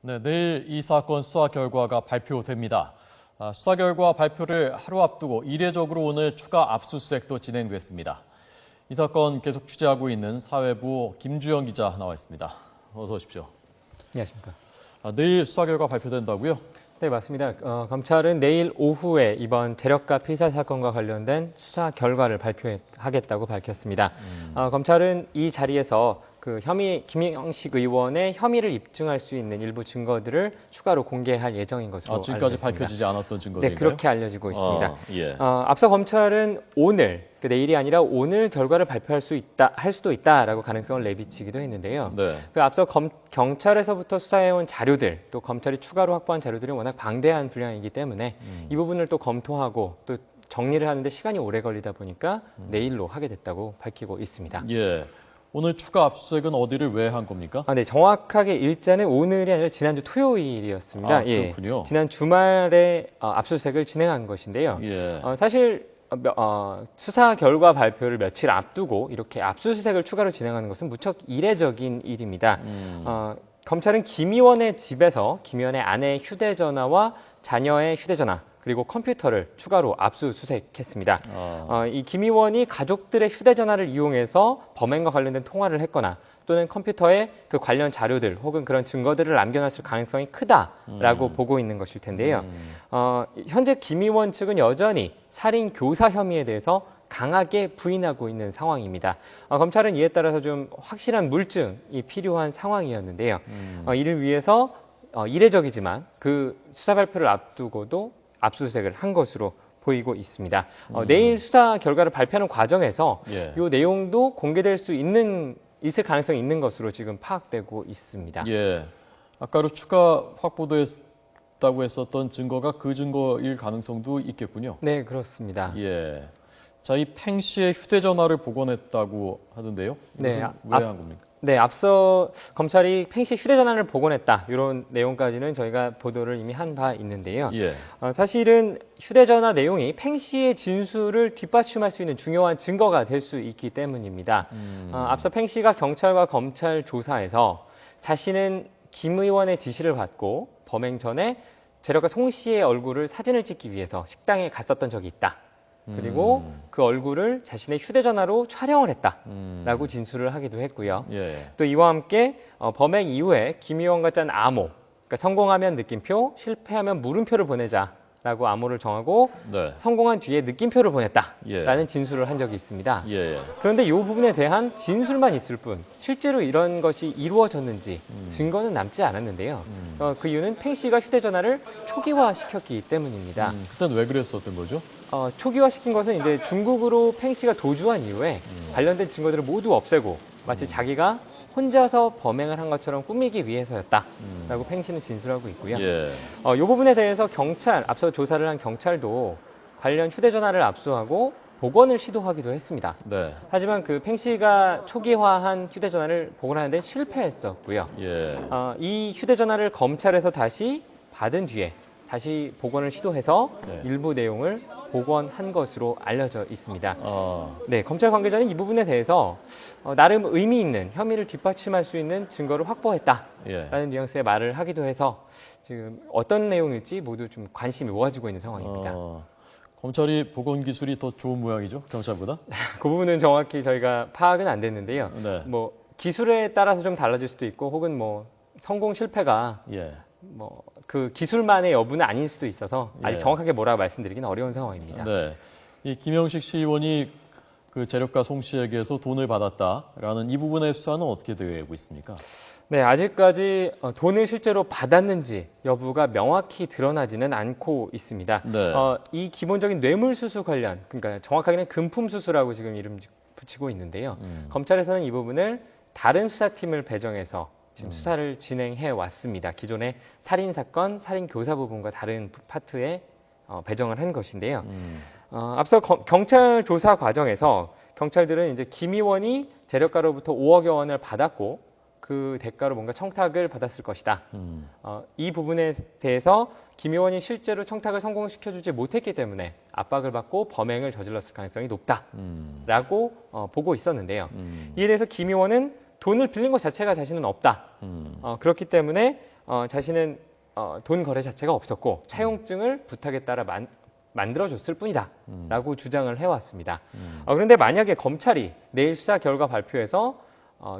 네, 내일 이 사건 수사 결과가 발표됩니다. 수사 결과 발표를 하루 앞두고 이례적으로 오늘 추가 압수수색도 진행됐습니다. 이 사건 계속 취재하고 있는 사회부 김주영 기자 나와 있습니다. 어서 오십시오. 안녕하십니까. 내일 수사 결과 발표된다고요? 네, 맞습니다. 검찰은 내일 오후에 이번 재력가 피살 사건과 관련된 수사 결과를 발표하겠다고 밝혔습니다. 검찰은 이 자리에서 김영식 의원의 혐의를 입증할 수 있는 일부 증거들을 추가로 공개할 예정인 것으로 지금까지 알려졌습니다. 밝혀지지 않았던 증거들인가요? 네, 그렇게 알려지고 있습니다. 예. 앞서 검찰은 오늘, 내일이 아니라 오늘 결과를 발표할 할 수도 있다라고 가능성을 내비치기도 했는데요. 네. 앞서 경찰에서부터 수사해온 자료들, 또 검찰이 추가로 확보한 자료들이 워낙 방대한 분량이기 때문에 이 부분을 또 검토하고 또 정리를 하는데 시간이 오래 걸리다 보니까 내일로 하게 됐다고 밝히고 있습니다. 예. 오늘 추가 압수수색은 어디를 왜 한 겁니까? 네, 정확하게 일자는 오늘이 아니라 지난주 토요일이었습니다. 그렇군요. 예, 지난 주말에 압수수색을 진행한 것인데요. 예. 사실 수사 결과 발표를 며칠 앞두고 이렇게 압수수색을 추가로 진행하는 것은 무척 이례적인 일입니다. 검찰은 김 의원의 집에서 김 의원의 아내의 휴대전화와 자녀의 휴대전화 그리고 컴퓨터를 추가로 압수수색했습니다. 이 김 의원이 가족들의 휴대전화를 이용해서 범행과 관련된 통화를 했거나 또는 컴퓨터에 그 관련 자료들 혹은 그런 증거들을 남겨놨을 가능성이 크다라고 보고 있는 것일 텐데요. 현재 김 의원 측은 여전히 살인 교사 혐의에 대해서 강하게 부인하고 있는 상황입니다. 검찰은 이에 따라서 좀 확실한 물증이 필요한 상황이었는데요. 이를 위해서 이례적이지만 그 수사 발표를 앞두고도 압수수색을 한 것으로 보이고 있습니다. 내일 수사 결과를 발표하는 과정에서 이 내용도 공개될 수 있을 가능성이 있는 것으로 지금 파악되고 있습니다. 예. 아까로 추가 확보됐다고 했었던 증거가 그 증거일 가능성도 있겠군요. 네, 그렇습니다. 예. 자, 이 팽 씨의 휴대전화를 복원했다고 하던데요. 네, 왜 한 겁니까? 네, 앞서 검찰이 팽 씨 휴대전화를 복원했다 이런 내용까지는 저희가 보도를 이미 한 바 있는데요. 예. 사실은 휴대전화 내용이 팽 씨의 진술을 뒷받침할 수 있는 중요한 증거가 될 수 있기 때문입니다. 앞서 팽 씨가 경찰과 검찰 조사에서 자신은 김 의원의 지시를 받고 범행 전에 재력가 송 씨의 얼굴을 사진을 찍기 위해서 식당에 갔었던 적이 있다. 그리고 그 얼굴을 자신의 휴대전화로 촬영을 했다라고 진술을 하기도 했고요. 예. 또 이와 함께 범행 이후에 김 의원과 짠 암호, 그러니까 성공하면 느낌표, 실패하면 물음표를 보내자라고 암호를 정하고 네. 성공한 뒤에 느낌표를 보냈다라는 예. 진술을 한 적이 있습니다. 예. 그런데 이 부분에 대한 진술만 있을 뿐 실제로 이런 것이 이루어졌는지 증거는 남지 않았는데요. 그 이유는 팽 씨가 휴대전화를 초기화시켰기 때문입니다. 그때는 왜 그랬었던 거죠? 초기화시킨 것은 이제 중국으로 팽 씨가 도주한 이후에 관련된 증거들을 모두 없애고 마치 자기가 혼자서 범행을 한 것처럼 꾸미기 위해서였다라고 팽 씨는 진술하고 있고요. 예. 이 부분에 대해서 앞서 조사를 한 경찰도 관련 휴대전화를 압수하고 복원을 시도하기도 했습니다. 네. 하지만 그 팽 씨가 초기화한 휴대전화를 복원하는 데 실패했었고요. 예. 이 휴대전화를 검찰에서 다시 받은 뒤에 다시 복원을 시도해서 네. 일부 내용을 복원한 것으로 알려져 있습니다. 아. 네, 검찰 관계자는 이 부분에 대해서 나름 의미 있는 혐의를 뒷받침할 수 있는 증거를 확보했다라는 예. 뉘앙스의 말을 하기도 해서 지금 어떤 내용일지 모두 좀 관심이 모아지고 있는 상황입니다. 검찰이 복원 기술이 더 좋은 모양이죠, 경찰보다? 그 부분은 정확히 저희가 파악은 안 됐는데요. 네. 뭐 기술에 따라서 좀 달라질 수도 있고 혹은 뭐 성공 실패가 예. 뭐 그 기술만의 여부는 아닐 수도 있어서 아직 예. 정확하게 뭐라고 말씀드리기는 어려운 상황입니다. 네. 이 김영식 시의원이 그 재력가 송 씨에게서 돈을 받았다라는 이 부분의 수사는 어떻게 되고 있습니까? 네, 아직까지 돈을 실제로 받았는지 여부가 명확히 드러나지는 않고 있습니다. 네. 이 기본적인 뇌물수수 관련, 그러니까 정확하게는 금품수수라고 지금 이름 붙이고 있는데요. 검찰에서는 이 부분을 다른 수사팀을 배정해서 지금 수사를 진행해 왔습니다. 기존의 살인사건, 살인교사 부분과 다른 파트에 배정을 한 것인데요. 앞서 경찰 조사 과정에서 경찰들은 이제 김 의원이 재력가로부터 5억여 원을 받았고 그 대가로 뭔가 청탁을 받았을 것이다. 이 부분에 대해서 김 의원이 실제로 청탁을 성공시켜주지 못했기 때문에 압박을 받고 범행을 저질렀을 가능성이 높다라고 보고 있었는데요. 이에 대해서 김 의원은 돈을 빌린 것 자체가 자신은 없다. 그렇기 때문에 자신은 돈 거래 자체가 없었고 차용증을 부탁에 따라 만들어줬을 뿐이다라고 주장을 해왔습니다. 그런데 만약에 검찰이 내일 수사 결과 발표에서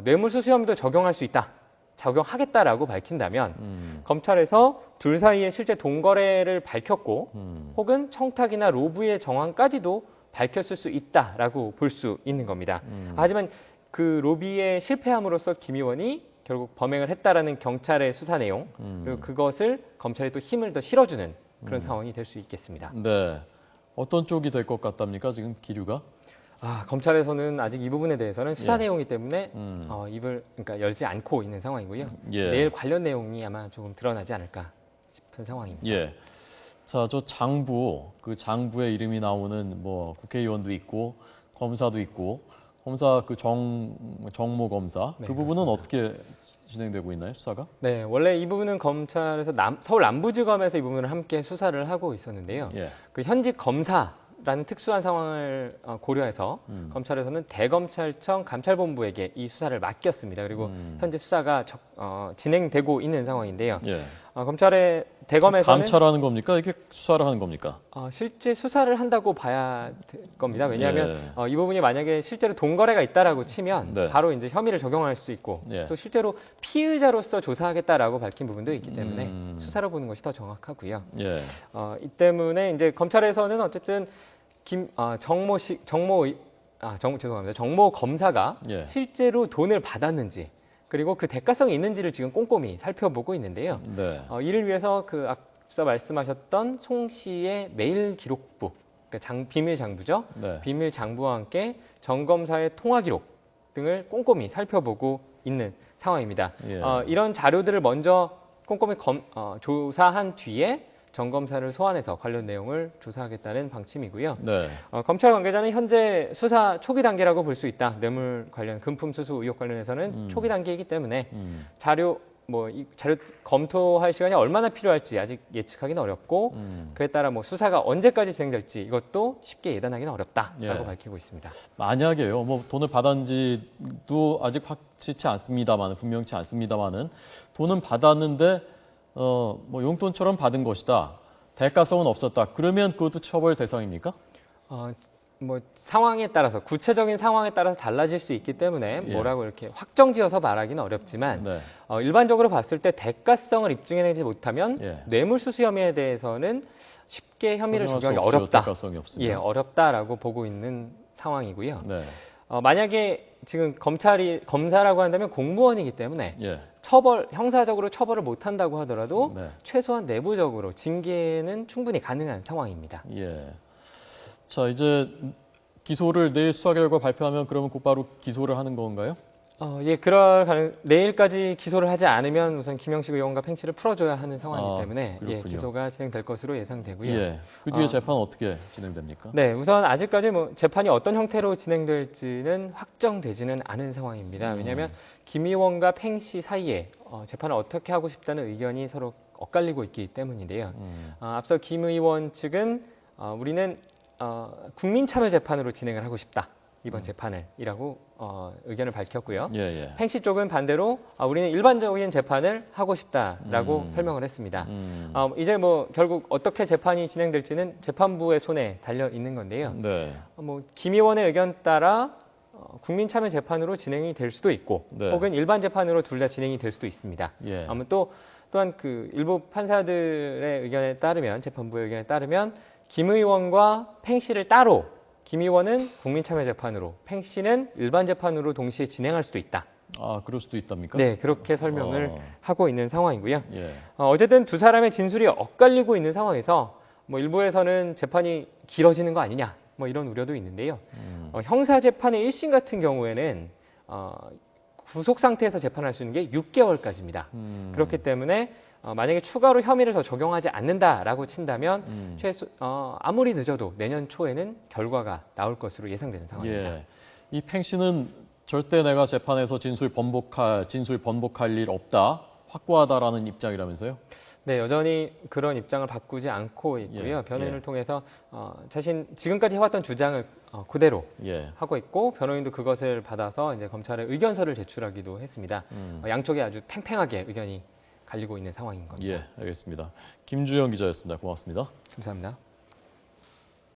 뇌물수수 혐의도 적용할 수 있다, 적용하겠다라고 밝힌다면 검찰에서 둘 사이에 실제 돈 거래를 밝혔고 혹은 청탁이나 로브의 정황까지도 밝혔을 수 있다라고 볼 수 있는 겁니다. 하지만 그 로비에 실패함으로써 김 의원이 결국 범행을 했다라는 경찰의 수사 내용, 그리고 그것을 검찰이 또 힘을 더 실어주는 그런 상황이 될 수 있겠습니다. 네. 어떤 쪽이 될 것 같답니까? 지금 기류가? 검찰에서는 아직 이 부분에 대해서는 수사 예. 내용이기 때문에 입을 그러니까 열지 않고 있는 상황이고요. 예. 내일 관련 내용이 아마 조금 드러나지 않을까 싶은 상황입니다. 예. 자, 저 장부, 그 장부에 이름이 나오는 뭐 국회의원도 있고 검사도 있고 검사 그 정모 검사 네, 그 부분은 그렇습니다. 어떻게 진행되고 있나요, 수사가? 네, 원래 이 부분은 검찰에서 서울 남부지검에서 이 부분을 함께 수사를 하고 있었는데요. 예. 그 현직 검사라는 특수한 상황을 고려해서 검찰에서는 대검찰청 감찰본부에게 이 수사를 맡겼습니다. 그리고 현재 수사가 진행되고 있는 상황인데요. 예. 검찰의 대검에서는 감찰하는 겁니까? 이게 수사를 하는 겁니까? 실제 수사를 한다고 봐야 될 겁니다. 왜냐하면 이 부분이 만약에 실제로 돈 거래가 있다라고 치면 네. 바로 이제 혐의를 적용할 수 있고 예. 또 실제로 피의자로서 조사하겠다라고 밝힌 부분도 있기 때문에 수사를 보는 것이 더 정확하고요. 예. 이 때문에 이제 검찰에서는 어쨌든 정모 검사가 예. 실제로 돈을 받았는지 그리고 그 대가성이 있는지를 지금 꼼꼼히 살펴보고 있는데요. 네. 이를 위해서 그 앞서 말씀하셨던 송 씨의 메일 기록부, 그러니까 비밀 장부죠. 네. 비밀 장부와 함께 정 검사의 통화 기록 등을 꼼꼼히 살펴보고 있는 상황입니다. 예. 이런 자료들을 먼저 꼼꼼히 조사한 뒤에 정 검사를 소환해서 관련 내용을 조사하겠다는 방침이고요. 네. 검찰 관계자는 현재 수사 초기 단계라고 볼 수 있다. 뇌물 관련 금품 수수 의혹 관련해서는 초기 단계이기 때문에 자료 검토할 시간이 얼마나 필요할지 아직 예측하기는 어렵고 그에 따라 수사가 언제까지 진행될지 이것도 쉽게 예단하기는 어렵다라고 예. 밝히고 있습니다. 만약에요, 뭐 돈을 받았는지도 아직 확실치 않습니다만, 분명치 않습니다만은 돈은 받았는데 뭐 용돈처럼 받은 것이다. 대가성은 없었다. 그러면 그것도 처벌 대상입니까? 상황에 따라서 구체적인 상황에 따라서 달라질 수 있기 때문에 예. 뭐라고 이렇게 확정지어서 말하기는 어렵지만 네. 일반적으로 봤을 때 대가성을 입증해내지 못하면 예. 뇌물수수 혐의에 대해서는 쉽게 혐의를 적용할 수 적용하기 없죠. 어렵다. 대가성이 없으면. 예, 어렵다라고 보고 있는 상황이고요. 네. 만약에 지금 검사라고 한다면 공무원이기 때문에 예. 형사적으로 처벌을 못한다고 하더라도 네. 최소한 내부적으로 징계는 충분히 가능한 상황입니다. 예. 자, 이제 기소를 내일 수사 결과 발표하면 그러면 곧바로 기소를 하는 건가요? 예, 내일까지 기소를 하지 않으면 우선 김영식 의원과 팽씨를 풀어줘야 하는 상황이기 때문에 그렇군요. 기소가 진행될 것으로 예상되고요. 예. 그 뒤에 재판은 어떻게 진행됩니까? 네, 우선 아직까지 재판이 어떤 형태로 진행될지는 확정되지는 않은 상황입니다. 왜냐하면 김 의원과 팽씨 사이에 재판을 어떻게 하고 싶다는 의견이 서로 엇갈리고 있기 때문인데요. 앞서 김 의원 측은 우리는 국민참여재판으로 진행을 하고 싶다. 이번 재판을이라고 의견을 밝혔고요. 예, 예. 팽씨 쪽은 반대로 우리는 일반적인 재판을 하고 싶다라고 설명을 했습니다. 이제 결국 어떻게 재판이 진행될지는 재판부의 손에 달려 있는 건데요. 네. 김 의원의 의견 따라 국민참여재판으로 진행이 될 수도 있고 네. 혹은 일반 재판으로 둘 다 진행이 될 수도 있습니다. 예. 또한 그 일부 판사들의 의견에 따르면 재판부의 의견에 따르면 김 의원과 팽씨를 따로 김 의원은 국민참여재판으로 팽씨는 일반 재판으로 동시에 진행할 수도 있다. 그럴 수도 있답니까? 네, 그렇게 설명을 하고 있는 상황이고요. 예. 어쨌든 두 사람의 진술이 엇갈리고 있는 상황에서 일부에서는 재판이 길어지는 거 아니냐 이런 우려도 있는데요. 형사재판의 1심 같은 경우에는 구속 상태에서 재판할 수 있는 게 6개월까지입니다. 그렇기 때문에 만약에 추가로 혐의를 더 적용하지 않는다라고 친다면 아무리 늦어도 내년 초에는 결과가 나올 것으로 예상되는 상황입니다. 예. 이 팽 씨는 절대 내가 재판에서 진술 번복할 일 없다. 확고하다라는 입장이라면서요? 네, 여전히 그런 입장을 바꾸지 않고 있고요. 예. 변호인을 예. 통해서 자신 지금까지 해왔던 주장을 그대로 예. 하고 있고 변호인도 그것을 받아서 이제 검찰에 의견서를 제출하기도 했습니다. 양쪽에 아주 팽팽하게 의견이 갈리고 있는 상황인 겁니다. 예, 알겠습니다. 김주영 기자였습니다. 고맙습니다. 감사합니다.